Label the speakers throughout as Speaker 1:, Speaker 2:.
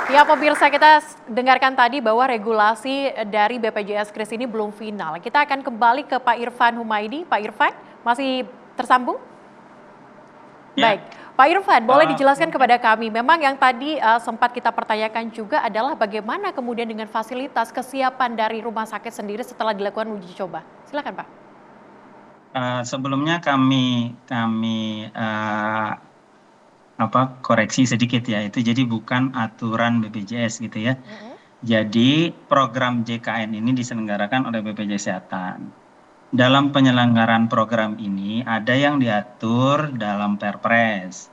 Speaker 1: Ya pemirsa, kita dengarkan tadi bahwa regulasi dari BPJS Kris ini belum final. Kita akan kembali ke Pak Irfan Humaydi. Pak Irfan, masih tersambung? Baik,
Speaker 2: Ya,
Speaker 1: Pak Irfan, boleh dijelaskan
Speaker 2: mungkin
Speaker 1: kepada kami, memang yang tadi sempat kita pertanyakan juga adalah bagaimana kemudian dengan fasilitas kesiapan dari rumah sakit sendiri setelah dilakukan uji coba. Silakan Pak.
Speaker 2: sebelumnya kami koreksi sedikit ya, itu jadi bukan aturan BPJS gitu ya. Jadi program JKN ini diselenggarakan oleh BPJS Kesehatan. Dalam penyelenggaraan program ini ada yang diatur dalam Perpres,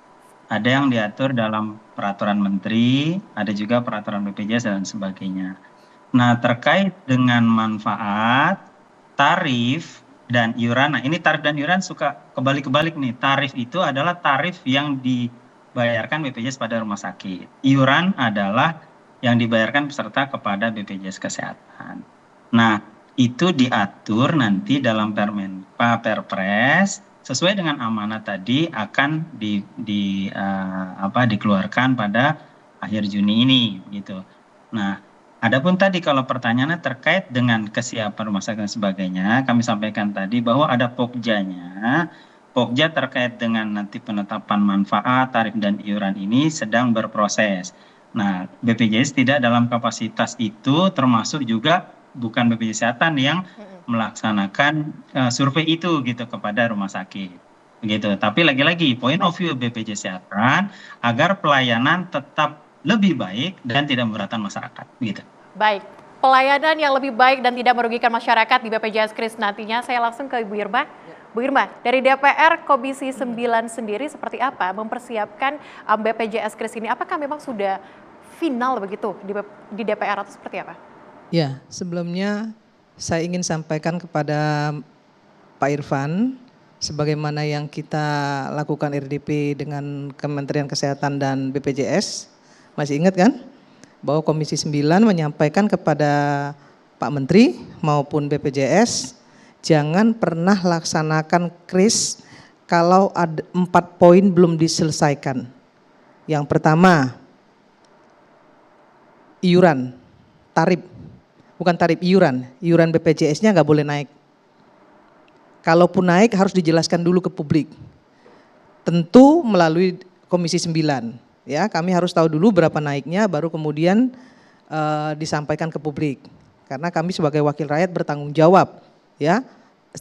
Speaker 2: ada yang diatur dalam peraturan menteri, ada juga peraturan BPJS dan sebagainya. Nah, terkait dengan manfaat, tarif, dan iuran. Nah, ini tarif dan iuran suka kebalik-kebalik nih. Tarif itu adalah tarif yang dibayarkan BPJS pada rumah sakit. Iuran adalah yang dibayarkan peserta kepada BPJS Kesehatan. Nah, itu diatur nanti dalam Perpres sesuai dengan amanat tadi akan dikeluarkan pada akhir Juni ini gitu. Nah, adapun tadi kalau pertanyaannya terkait dengan kesiapan rumah sakit dan sebagainya, kami sampaikan tadi bahwa ada Pokjanya. Pokja terkait dengan nanti penetapan manfaat, tarif dan iuran ini sedang berproses. Nah, BPJS tidak dalam kapasitas itu, termasuk juga bukan BPJS Kesehatan yang melaksanakan survei itu gitu kepada rumah sakit. Begitu. Tapi lagi-lagi point of view BPJS Kesehatan agar pelayanan tetap lebih baik dan tidak memberatkan masyarakat. Begitu.
Speaker 1: Baik, pelayanan yang lebih baik dan tidak merugikan masyarakat di BPJS Kris nantinya, saya langsung ke Ibu Irma. Bu Irma, dari DPR Komisi 9 sendiri seperti apa mempersiapkan BPJS Kris ini? Apakah memang sudah final begitu di DPR atau seperti apa?
Speaker 3: Ya, sebelumnya saya ingin sampaikan kepada Pak Irfan, sebagaimana yang kita lakukan RDP dengan Kementerian Kesehatan dan BPJS, masih ingat kan? Bahwa Komisi 9 menyampaikan kepada Pak Menteri maupun BPJS, jangan pernah laksanakan kris kalau ada 4 poin belum diselesaikan. Yang pertama, iuran, tarif. Bukan tarif, iuran BPJS-nya nggak boleh naik. Kalaupun naik harus dijelaskan dulu ke publik. Tentu melalui Komisi 9. Ya, kami harus tahu dulu berapa naiknya, baru kemudian disampaikan ke publik. Karena kami sebagai wakil rakyat bertanggung jawab ya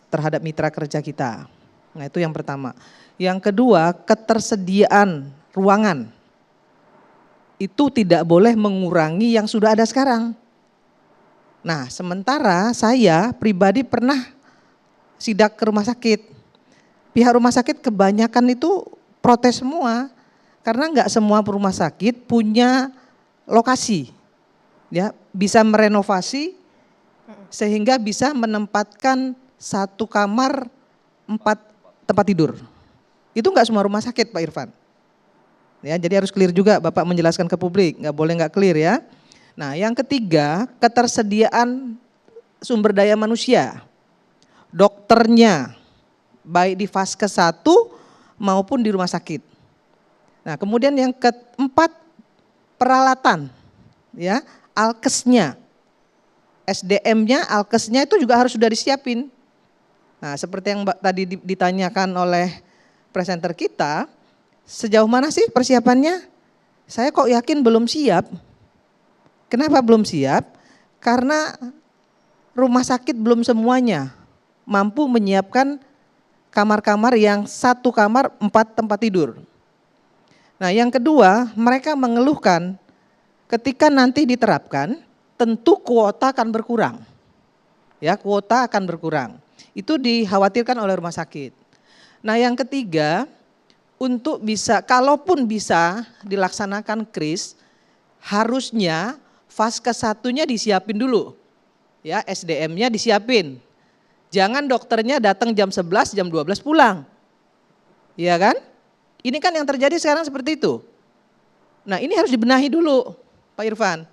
Speaker 3: terhadap mitra kerja kita. Nah, itu yang pertama. Yang kedua, ketersediaan ruangan. Itu tidak boleh mengurangi yang sudah ada sekarang. Nah, sementara saya pribadi pernah sidak ke rumah sakit. Pihak rumah sakit kebanyakan itu protes semua. Karena enggak semua rumah sakit punya lokasi. Ya, bisa merenovasi sehingga bisa menempatkan 1 kamar 4 tempat tidur. Itu enggak semua rumah sakit, Pak Irfan. Ya, jadi harus clear juga Bapak menjelaskan ke publik, enggak boleh enggak clear ya. Nah, yang ketiga, ketersediaan sumber daya manusia. Dokternya baik di Vaskes 1 maupun di rumah sakit. Nah, kemudian yang keempat, peralatan ya, alkesnya. SDM-nya, alkesnya itu juga harus sudah disiapin. Nah, seperti yang tadi ditanyakan oleh presenter kita, sejauh mana sih persiapannya? Saya kok yakin belum siap. Kenapa belum siap? Karena rumah sakit belum semuanya mampu menyiapkan kamar-kamar yang 1 kamar 4 tempat tidur. Nah, yang kedua, mereka mengeluhkan ketika nanti diterapkan, tentu kuota akan berkurang. Ya, kuota akan berkurang. Itu dikhawatirkan oleh rumah sakit. Nah, yang ketiga, untuk bisa, kalaupun bisa dilaksanakan kris, harusnya Vaskes 1-nya disiapin dulu. Ya, SDM-nya disiapin. Jangan dokternya datang jam 11, jam 12 pulang. Iya kan? Ini kan yang terjadi sekarang seperti itu. Nah, ini harus dibenahi dulu, Pak Irfan.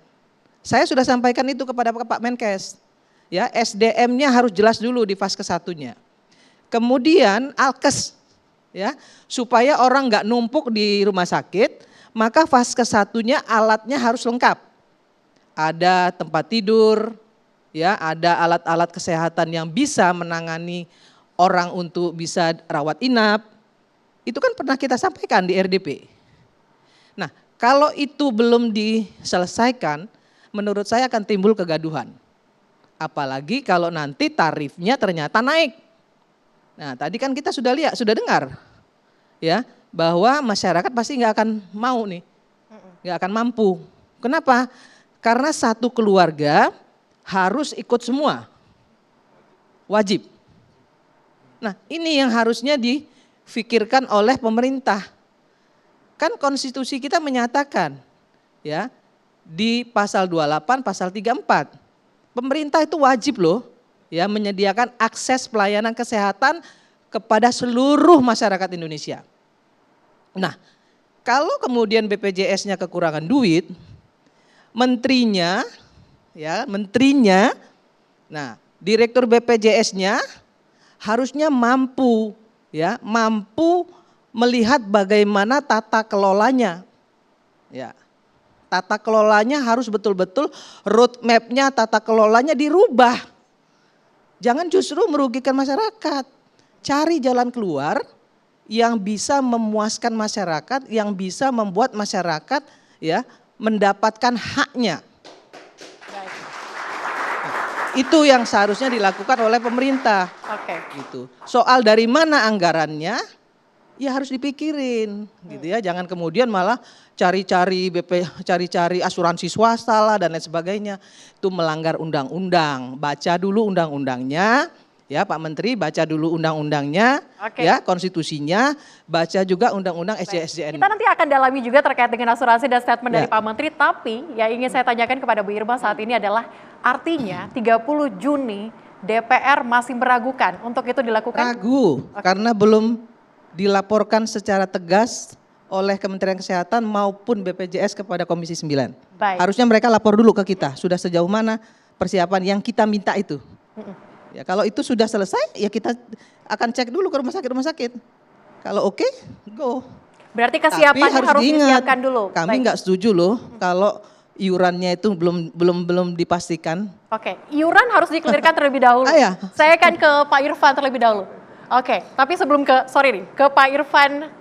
Speaker 3: Saya sudah sampaikan itu kepada Pak Menkes. Ya, SDM-nya harus jelas dulu di Vaskes 1-nya. Kemudian alkes, ya, supaya orang nggak numpuk di rumah sakit, maka fase ke-1-nya alatnya harus lengkap. Ada tempat tidur, ya, ada alat-alat kesehatan yang bisa menangani orang untuk bisa rawat inap. Itu kan pernah kita sampaikan di RDP. Nah, kalau itu belum diselesaikan, menurut saya akan timbul kegaduhan. Apalagi kalau nanti tarifnya ternyata naik. Nah, tadi kan kita sudah lihat, sudah dengar, ya, bahwa masyarakat pasti nggak akan mau nih, nggak akan mampu. Kenapa? Karena satu keluarga harus ikut semua, wajib. Nah, ini yang harusnya difikirkan oleh pemerintah. Kan konstitusi kita menyatakan, ya, di pasal 28, pasal 34, pemerintah itu wajib loh, ya, menyediakan akses pelayanan kesehatan kepada seluruh masyarakat Indonesia. Nah, kalau kemudian BPJS-nya kekurangan duit, menterinya, nah, direktur BPJS-nya harusnya mampu, ya, mampu melihat bagaimana tata kelolanya, ya. Tata kelolanya harus betul-betul roadmap-nya, tata kelolanya dirubah. Jangan justru merugikan masyarakat. Cari jalan keluar yang bisa memuaskan masyarakat, yang bisa membuat masyarakat, ya, mendapatkan haknya. Itu yang seharusnya dilakukan oleh pemerintah.
Speaker 1: Oke.
Speaker 3: Gitu. Soal dari mana anggarannya, ya harus dipikirin, gitu ya. Jangan kemudian malah cari-cari asuransi swasta lah dan lain sebagainya. Itu melanggar undang-undang. Baca dulu undang-undangnya, ya Pak Menteri, baca dulu undang-undangnya, ya, konstitusinya, baca juga undang-undang SDSJN.
Speaker 1: Kita nanti akan dalami juga terkait dengan asuransi dan statement dari Pak Menteri, tapi yang ingin saya tanyakan kepada Bu Irma saat ini adalah artinya 30 Juni DPR masih meragukan untuk itu dilakukan?
Speaker 3: Ragu, karena belum dilaporkan secara tegas oleh Kementerian Kesehatan maupun BPJS kepada Komisi 9.
Speaker 1: Baik.
Speaker 3: Harusnya mereka lapor dulu ke kita, sudah sejauh mana persiapan yang kita minta itu. Ya, kalau itu sudah selesai, ya kita akan cek dulu ke rumah sakit. Kalau oke, go.
Speaker 1: Berarti kesiapannya harus disiapkan dulu.
Speaker 3: Kami nggak setuju loh kalau iurannya itu belum dipastikan.
Speaker 1: Oke, iuran harus dikelirkan terlebih dahulu.
Speaker 3: Ya.
Speaker 1: Saya akan ke Pak Irfan terlebih dahulu. Oke, tapi sebelum ke Pak Irfan,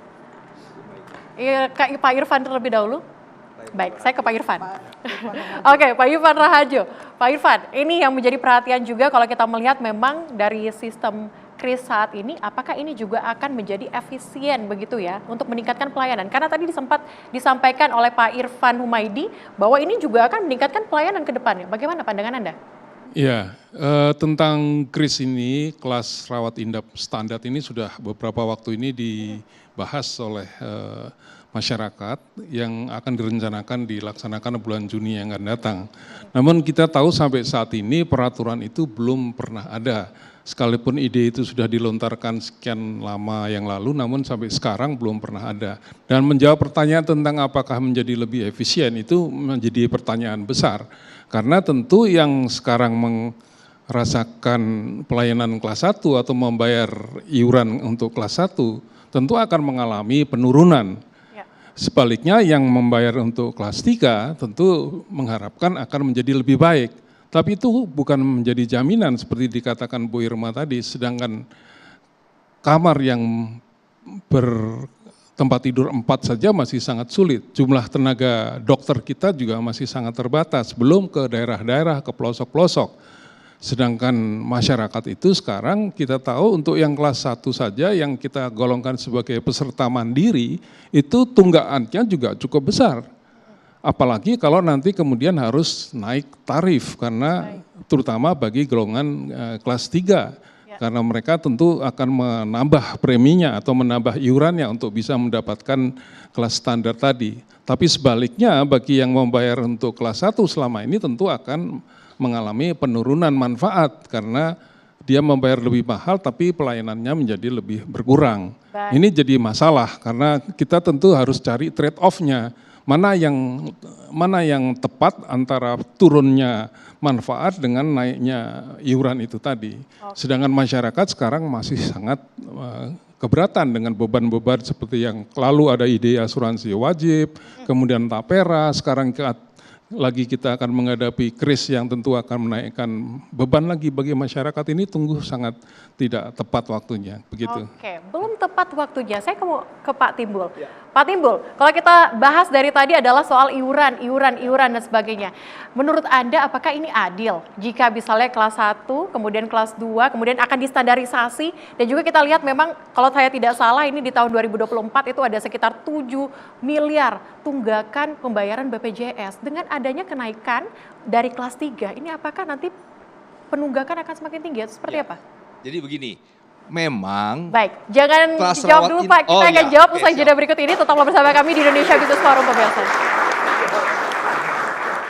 Speaker 1: Pak Irfan terlebih dahulu. Baik, saya ke Pak Irfan. Oke, Pak Irfan Raharjo. Pak Irfan, ini yang menjadi perhatian juga kalau kita melihat memang dari sistem KRIS saat ini, apakah ini juga akan menjadi efisien begitu ya untuk meningkatkan pelayanan? Karena tadi sempat disampaikan oleh Pak Irfan Humaydi bahwa ini juga akan meningkatkan pelayanan ke depannya. Bagaimana pandangan Anda?
Speaker 4: Ya, tentang KRIS ini, kelas rawat inap standar ini sudah beberapa waktu ini dibahas oleh masyarakat yang akan direncanakan dilaksanakan bulan Juni yang akan datang. Namun kita tahu sampai saat ini peraturan itu belum pernah ada. Sekalipun ide itu sudah dilontarkan sekian lama yang lalu, namun sampai sekarang belum pernah ada. Dan menjawab pertanyaan tentang apakah menjadi lebih efisien itu menjadi pertanyaan besar. Karena tentu yang sekarang merasakan pelayanan kelas 1 atau membayar iuran untuk kelas 1 tentu akan mengalami penurunan. Sebaliknya yang membayar untuk kelas 3 tentu mengharapkan akan menjadi lebih baik. Tapi itu bukan menjadi jaminan seperti dikatakan Bu Irma tadi, sedangkan kamar yang bertempat tidur 4 saja masih sangat sulit. Jumlah tenaga dokter kita juga masih sangat terbatas, belum ke daerah-daerah, ke pelosok-pelosok. Sedangkan masyarakat itu sekarang kita tahu untuk yang kelas 1 saja yang kita golongkan sebagai peserta mandiri, itu tunggakannya juga cukup besar. Apalagi kalau nanti kemudian harus naik tarif karena terutama bagi golongan kelas 3. Karena mereka tentu akan menambah preminya atau menambah iurannya untuk bisa mendapatkan kelas standar tadi. Tapi sebaliknya bagi yang membayar untuk kelas 1 selama ini tentu akan mengalami penurunan manfaat karena dia membayar lebih mahal tapi pelayanannya menjadi lebih berkurang. Ini jadi masalah karena kita tentu harus cari trade off-nya. mana yang tepat antara turunnya manfaat dengan naiknya iuran itu tadi. Sedangkan masyarakat sekarang masih sangat keberatan dengan beban-beban seperti yang lalu ada ide asuransi wajib, kemudian tapera, sekarang lagi kita akan menghadapi kris yang tentu akan menaikkan beban lagi bagi masyarakat. Ini tunggu sangat tidak tepat waktunya, begitu.
Speaker 1: Oke, belum tepat waktunya. Saya mau ke Pak Timbul. Pak Timbul, kalau kita bahas dari tadi adalah soal iuran dan sebagainya. Menurut Anda apakah ini adil jika misalnya kelas 1, kemudian kelas 2, kemudian akan distandarisasi, dan juga kita lihat memang kalau saya tidak salah ini di tahun 2024 itu ada sekitar 7 miliar tunggakan pembayaran BPJS. Dengan adanya kenaikan dari kelas 3, ini apakah nanti penunggakan akan semakin tinggi atau seperti apa?
Speaker 5: Jadi begini, memang
Speaker 1: Baik, jangan
Speaker 5: kelas
Speaker 1: dijawab
Speaker 5: rawat
Speaker 1: dulu Pak, kita akan jawab usai jeda berikut ini. Tetaplah bersama kami di Indonesia Business Forum pemirsa.